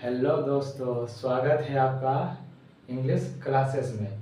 Hello दोस्तों, स्वागत है आपका इंग्लिश क्लासेस में।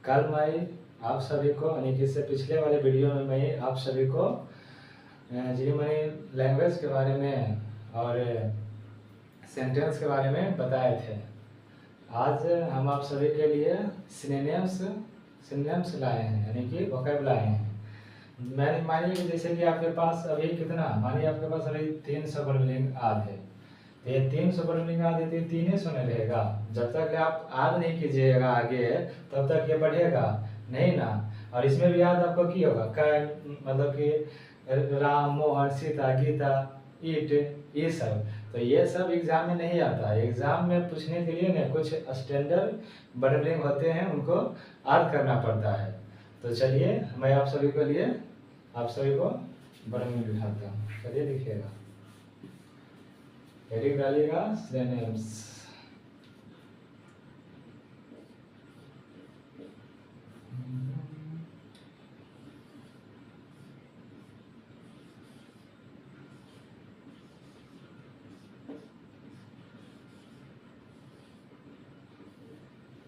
कल मैं आप सभी को यानी कि इससे पिछले वाले वीडियो में मैं आप सभी को जिनी लैंग्वेज के बारे में और सेंटेंस के बारे में बताए थे। आज हम आप सभी के लिए सिनोनिम्स लाए हैं, यानी कि वोकैब लाए हैं। मैंने मानिए जैसे कि आपके पास अभी कितना, मानिए आपके पास अभी 300 वर्ग आद है, तो ये 300 वर्ग आद है, 300 नहीं रहेगा। जब तक आप आद नहीं कीजिएगा आगे तब तक ये बढ़ेगा नहीं ना। और इसमें भी याद आपको की होगा मतलब कि राम, मोहन, सीता, गीता, ईट, ये सब। तो ये सब एग्जाम में नहीं आता है। एग्जाम में पूछने के लिए ना कुछ स्टैंडर्ड वर्ग होते हैं, उनको याद करना पड़ता है। तो चलिए मैं आप सभी को वर्ग में दिखाता हूँ। चलिए देखिएगा, हेडिंग डालिएगा सिनोनिम्स।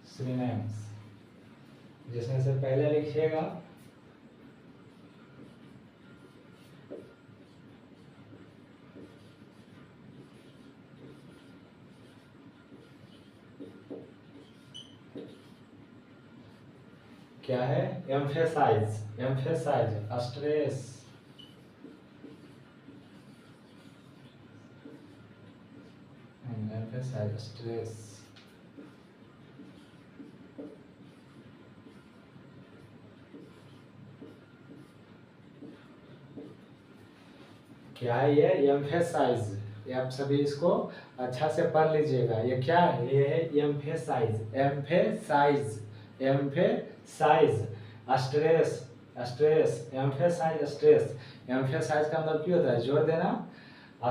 सिनोनिम्स, जिसमें से पहले लिखिएगा क्या है, एम्फेसाइज, स्ट्रेस, स्ट्रेस। क्या है ये एम्फेसाइज? ये आप सभी इसको अच्छा से पढ़ लीजिएगा। ये क्या है? ये है emphasise, stress, emphasise, stress. Emphasise का मतलब क्या होता है? जोर देना।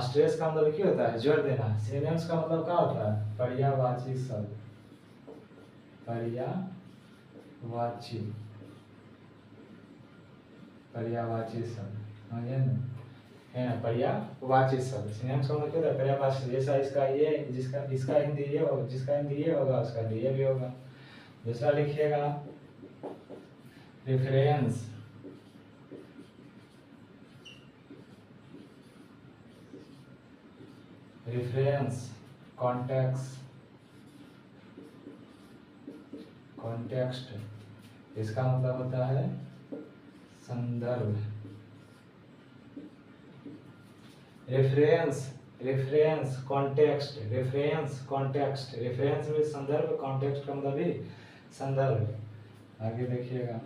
स्ट्रेस का मतलब क्या होता है? जोर देना। सिनोनिम्स का मतलब क्या होता है? पर्यायवाची शब्द, पर्यायवाची शब्द, समझे ना? है ना, पर्यायवाची शब्द। सिनोनिम्स का मतलब क्या होता है? पर्यायवाची। जैसा इसका ये, इसका हिंदी ये होगा, जिसका हिंदी ये होगा उसका हिंदी ये भी होगा। दूसरा लिखिएगा रेफरेंस, कॉन्टेक्स्ट। इसका मतलब होता है संदर्भ। रेफरेंस कॉन्टेक्स्ट, रेफरेंस में संदर्भ, कॉन्टेक्स्ट का मतलब भी संदर्भ। आगे देखिएगा,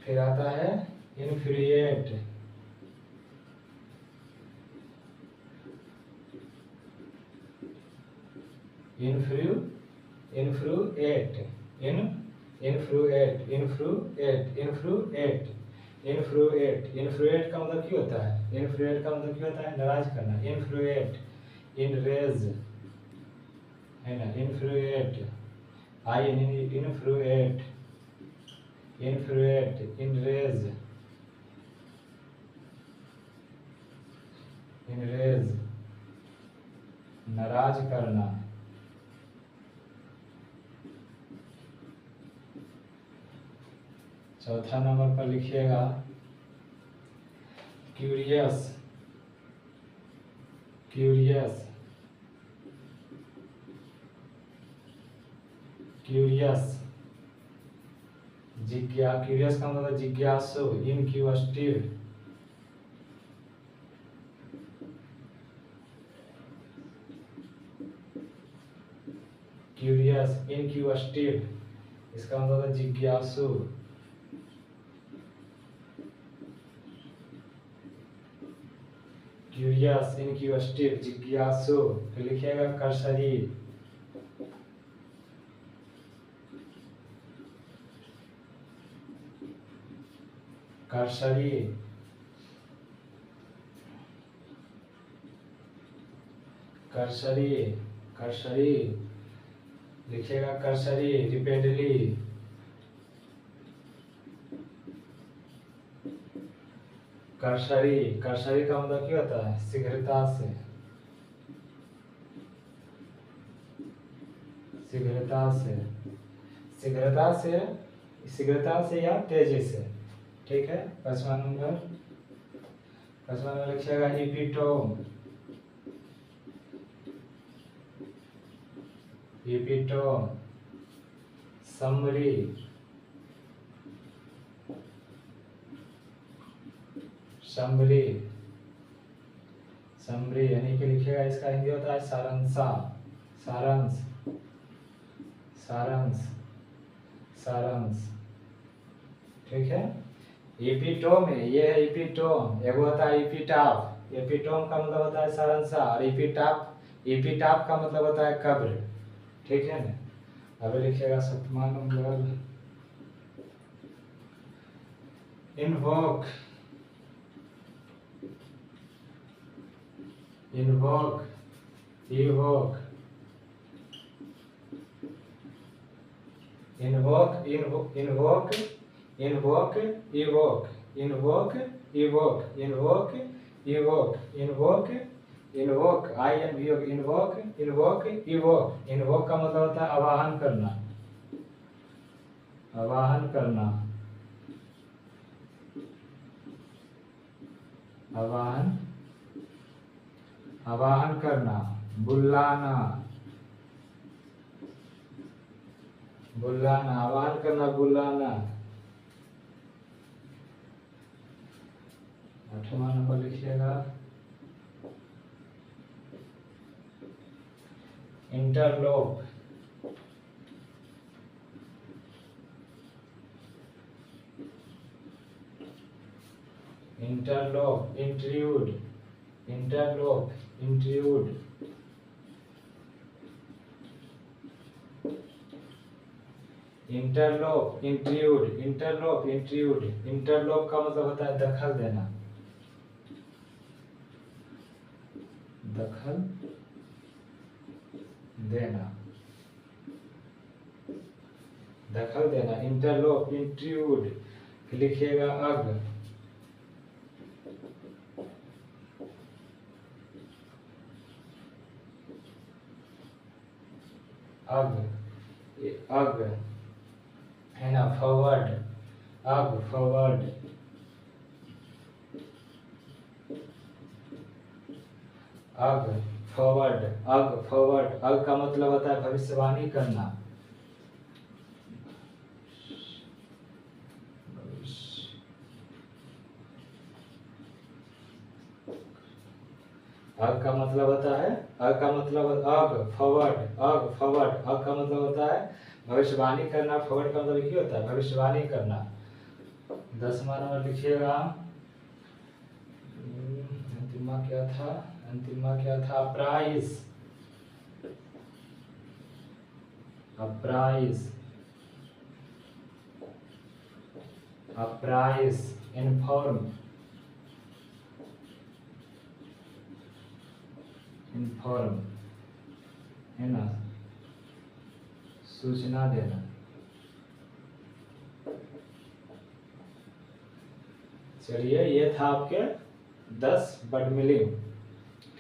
फिर आता है इन्फ्लुएट, इन्फ्लुएट का मतलब क्या होता है? इन्फ्लुएट का मतलब क्या होता है? नाराज करना। इन्फ्लुएट, इनरेज, है ना, इन्फ्लुएट, इनरेज, नाराज करना। चौथा नंबर पर लिखिएगा क्यूरियस, क्यूरियस का मतलब जिज्ञासु, इनक्यूस्टिव, इसका मतलब जिज्ञासु। क्यूरियस, इनक्यूस्टिव, जिज्ञासु। फिर लिखिएगा कर्सरी, लिखिएगा कर्सरी, रिपीटेडली, कर्सरी, कर्सरी का मतलब क्या होता है? शीघ्रता से। शीघ्रता से, शीघ्रता से, शीघ्रता से या तेजी से। ठीक है, 5वां नंबर लिखिएगा इपिटोम, इपिटोम, समरी, समरी, समरी यानी कि लिखिएगा इसका हिंदी होता है सारांशा, सारांश, सारांश, सारांश। ठीक है, एपिटोम है, ये है एपिटोम, एक होता है एपिटाफ, एपिटोम का मतलब होता है सारांशा, और एपिटाफ, एपिटाफ का मतलब होता है कब्र। ठीक है ना। अब लिखिएगा 7वां number invoke, invoke, evoke, invoke, invoke, invoke, invoke, evoke, invoke, evoke, invoke, evoke, invoke, invoke, INVOK, invoke, invoke, evoke. Invoke का मतलब होता है आवाहन करना, आवाहन करना, आवाहन, आवाहन करना, बुलाना, बुलाना, आवाहन करना, बुलाना। 8वां नंबर लिखिएगा इंटरलोक, इंटरलोक, इंट्रूड, इंटरलोक, इंट्रूड, इंटरलोक, इंट्रूड, इंटरलोक, इंट्रूड। इंटरलोक का मतलब होता है दखल देना, दखल देना, दखल देना, इंटरलोक, इंट्रूड। लिखिएगा अग, अग, अग है ना, फॉरवर्ड, अग, फॉरवर्ड, अग, फॉरवर्ड, अग, फॉरवर्ड। अग का मतलब होता है भविष्यवाणी करना, अग का मतलब होता है, अग का मतलब अग, फॉरवर्ड, अग, फॉरवर्ड। अग का मतलब होता है भविष्यवाणी करना, फॉरवर्ड का मतलब क्या होता है भविष्यवाणी करना। 10वां नंबर लिखिएगा, अंतिमा क्या था, अंतिमा क्या था, प्राइस, अपराइज, अपराइज, इन्फॉर्म, इन्फॉर्म है ना, सूचना देना। चलिए, ये था आपके 10 वर्ड मीनिंग।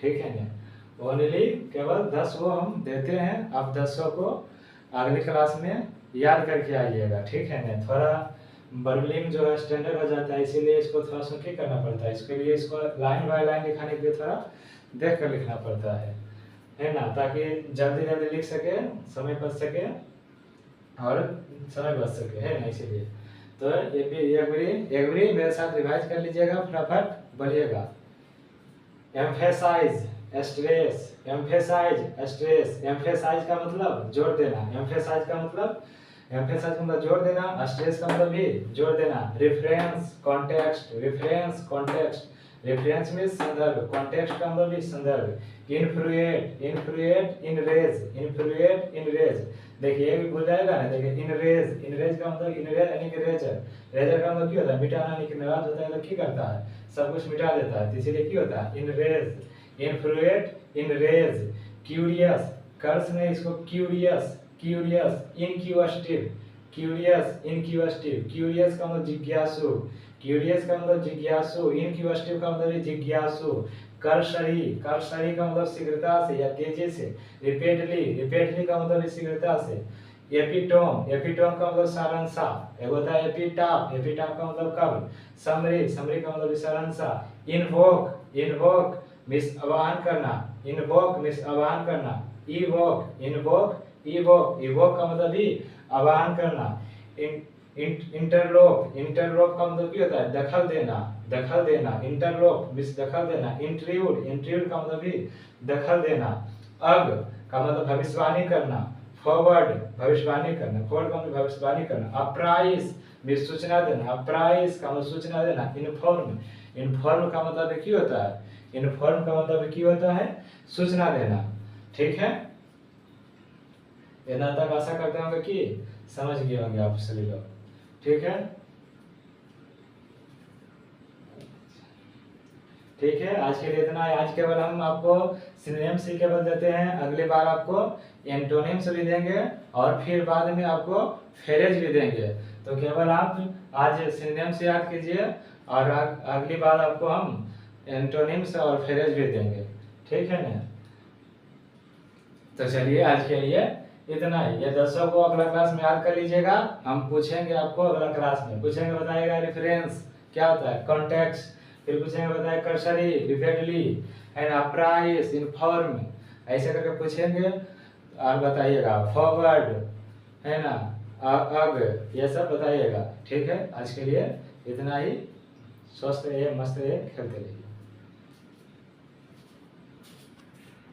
ठीक है ना, ओनली केवल 10 को हम देते हैं, आप 10 को अगली क्लास में याद करके आइएगा। ठीक है ना, थोड़ा वर्ड मीनिंग जो है स्टैंडर्ड हो जाता है, इसीलिए इसको थोड़ा सुन के करना पड़ता है। इसके लिए इसको लाइन बाय लाइन लिखाने के लिए थोड़ा देख कर लिखना पड़ता है ना, ताकि जल्दी जल्दी लिख सके, समय बच सके और समय बच सके, है ना, इसीलिए। तो एवरी मेरे साथ रिवाइज कर लीजिएगा, फटाफट बोलिएगा। Emphasise, stress, emphasise, stress. Emphasise का मतलब जोर देना, एम्फेसाइज का मतलब, एम्फेसाइज का मतलब जोर देना, स्ट्रेस का मतलब भी जोर देना। Reference, context, reference, context. Reference में संदर्भ, कॉन्टेक्स्ट का मतलब भी संदर्भ। इन्फ्लुएट, इन्फ्लुएट, इनरेज, इन्फ्लुएट, इनरेज। देखिए ये भी भूल जाएगा ना, देखिए इनरेज, इनरेज का मतलब इनरेज यानी कि रेजर, रेजर का मतलब क्या होता है मिटाना, यानी कि नाराज होता है तो क्या करता है, सब कुछ मिटा देता है, इसीलिए क्या होता है इनरेज। इन्फ्लुएट, इनरेज। क्यूरियस, कर्स में इसको क्यूरियस, क्यूरियस, इनक्यूस्टिव, क्यूरियस, इनक्यूस्टिव। क्यूरियस का मतलब जिज्ञासु, क्यूरियस का मतलब जिज्ञासु, इनक्यूस्टिव का मतलब जिज्ञासु। कर्सरी, कर्सरी का मतलब शीघ्रता से या तेजी से। रिपीटली, रिपीटली का मतलब शीघ्रता से। एपिटोम, एपिटोम का मतलब सारांशा। एक होता है एपिटाफ, एपिटाफ का मतलब कब्र। समरी, समरी का मतलब सारांशा। इन्वोक, इन्वोक मीन्स आह्वान करना, इन्वोक मीन्स आह्वान करना। इवोक, इन्वोक, इवोक, इवोक का मतलब भी आह्वान करना। इंटरलोप, इंटरलोप का मतलब क्या होता है? दखल देना, दखल देना। इंटरलोप मीन्स दखल देना। इंट्रूड, इंट्रूड का मतलब भी दखल देना। अग का मतलब भविष्यवाणी करना। फॉरवर्ड भविष्यवाणी करना, फॉरवर्ड का मतलब भविष्यवाणी करना। अप्राइस मीन्स सूचना देना, अप्राइस का मतलब सूचना देना। इन्फॉर्म, इन्फॉर्म का मतलब क्या होता है? इन्फॉर्म का मतलब क्या होता है? सूचना देना। ठीक है, इतना तक आशा करते होंगे कि समझ गए होंगे आप सभी लोग। ठीक है, ठीक है, आज के लिए इतना है। आज केवल हम आपको सिनोनिम्स ही केवल देते हैं, अगली बार आपको एंटोनिम्स भी देंगे और फिर बाद में आपको फ्रेज भी देंगे। तो केवल आप आज सिनोनिम्स याद कीजिए और अगली बार आपको हम एंटोनिम्स और फ्रेज भी देंगे। ठीक है ना? तो चलिए आज के लिए इतना ही। ये 10 को अगला क्लास में याद कर लीजिएगा। हम पूछेंगे आपको अगला क्लास में, पूछेंगे बताइएगा रेफरेंस क्या होता है, कॉन्टेक्स्ट, फिर पूछेंगे बताइए कर्सरी, रिपीटली एंड अप्राइस, इन्फॉर्म, ऐसे करके पूछेंगे और बताइएगा। फॉरवर्ड है ना, अग, ये सब बताइएगा। ठीक है, आज के लिए इतना ही। स्वस्थ रहिए, मस्त रहिए, खेलते रहिए।